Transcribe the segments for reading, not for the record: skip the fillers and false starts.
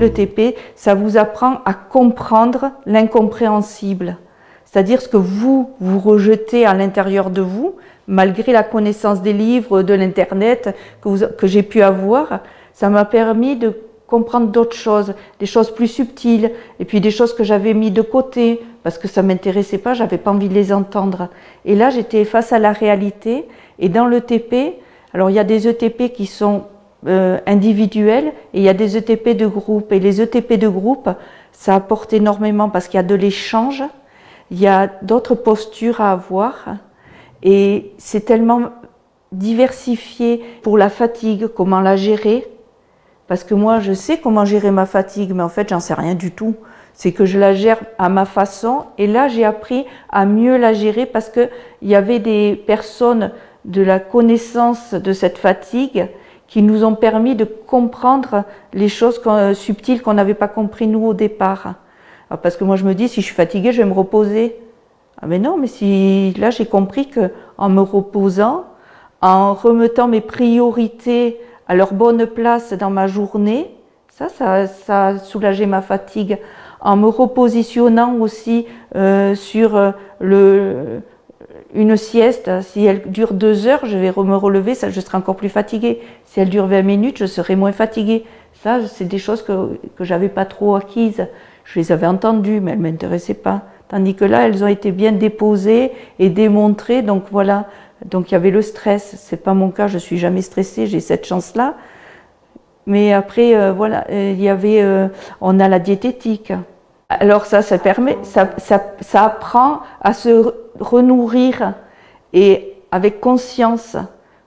Le TP, ça vous apprend à comprendre l'incompréhensible. C'est-à-dire ce que vous rejetez à l'intérieur de vous, malgré la connaissance des livres, de l'Internet que j'ai pu avoir. Ça m'a permis de comprendre d'autres choses, des choses plus subtiles, et puis des choses que j'avais mis de côté, parce que ça ne m'intéressait pas, j'avais pas envie de les entendre. Et là, j'étais face à la réalité, et dans le TP, alors il y a des ETP qui sont individuels, et il y a des ETP de groupe. Et les ETP de groupe, ça apporte énormément, parce qu'il y a de l'échange, il y a d'autres postures à avoir, et c'est tellement diversifié pour la fatigue, comment la gérer. Parce que moi, je sais comment gérer ma fatigue, mais en fait, j'en sais rien du tout. C'est que je la gère à ma façon. Et là, j'ai appris à mieux la gérer parce qu'il y avait des personnes de la connaissance de cette fatigue qui nous ont permis de comprendre les choses subtiles qu'on n'avait pas compris nous au départ. Alors, parce que moi, je me dis, si je suis fatiguée, je vais me reposer. Ah mais non, mais si là, j'ai compris qu'en me reposant, en remettant mes priorités à leur bonne place dans ma journée, ça a soulagé ma fatigue. En me repositionnant aussi sur une sieste, si elle dure 2 heures, je vais me relever, je serai encore plus fatiguée. Si elle dure 20 minutes, je serai moins fatiguée. Ça, c'est des choses que j'avais pas trop acquises. Je les avais entendues, mais elles ne m'intéressaient pas. Tandis que là, elles ont été bien déposées et démontrées, donc voilà. Donc il y avait le stress, c'est pas mon cas, je suis jamais stressée, j'ai cette chance-là. Mais après, voilà, il y avait, on a la diététique. Alors ça permet, ça apprend à se renourrir et avec conscience.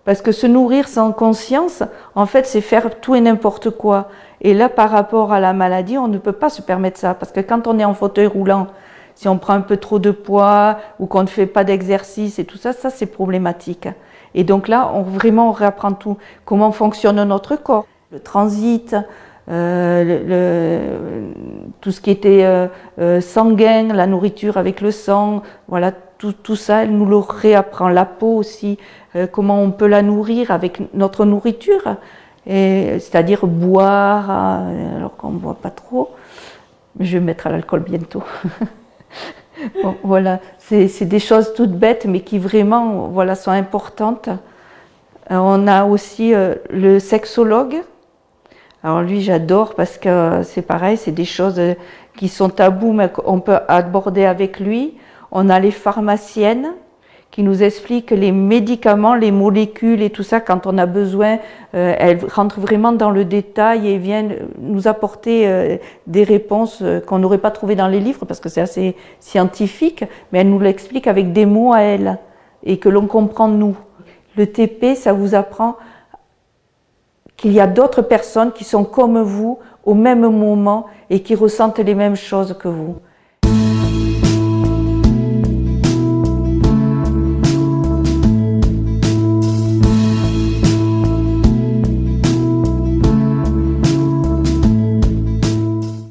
Parce que se nourrir sans conscience, en fait, c'est faire tout et n'importe quoi. Et là, par rapport à la maladie, on ne peut pas se permettre ça. Parce que quand on est en fauteuil roulant, si on prend un peu trop de poids ou qu'on ne fait pas d'exercice et tout ça, ça c'est problématique. Et donc là, on réapprend tout. Comment fonctionne notre corps, le transit, tout ce qui était sanguin, la nourriture avec le sang, voilà, tout ça, elle nous le réapprend. La peau aussi, comment on peut la nourrir avec notre nourriture, c'est-à-dire boire, alors qu'on ne boit pas trop. Mais je vais me mettre à l'alcool bientôt. Bon, voilà, c'est des choses toutes bêtes, mais qui vraiment voilà, sont importantes. On a aussi le sexologue. Alors lui, j'adore parce que c'est pareil, c'est des choses qui sont tabous, mais qu'on peut aborder avec lui. On a les pharmaciennes qui nous expliquent les médicaments, les molécules et tout ça quand on a besoin. Elles rentrent vraiment dans le détail et viennent nous apporter des réponses qu'on n'aurait pas trouvées dans les livres parce que c'est assez scientifique, mais elles nous l'expliquent avec des mots à elles et que l'on comprend nous. Le TP, ça vous apprend qu'il y a d'autres personnes qui sont comme vous au même moment et qui ressentent les mêmes choses que vous.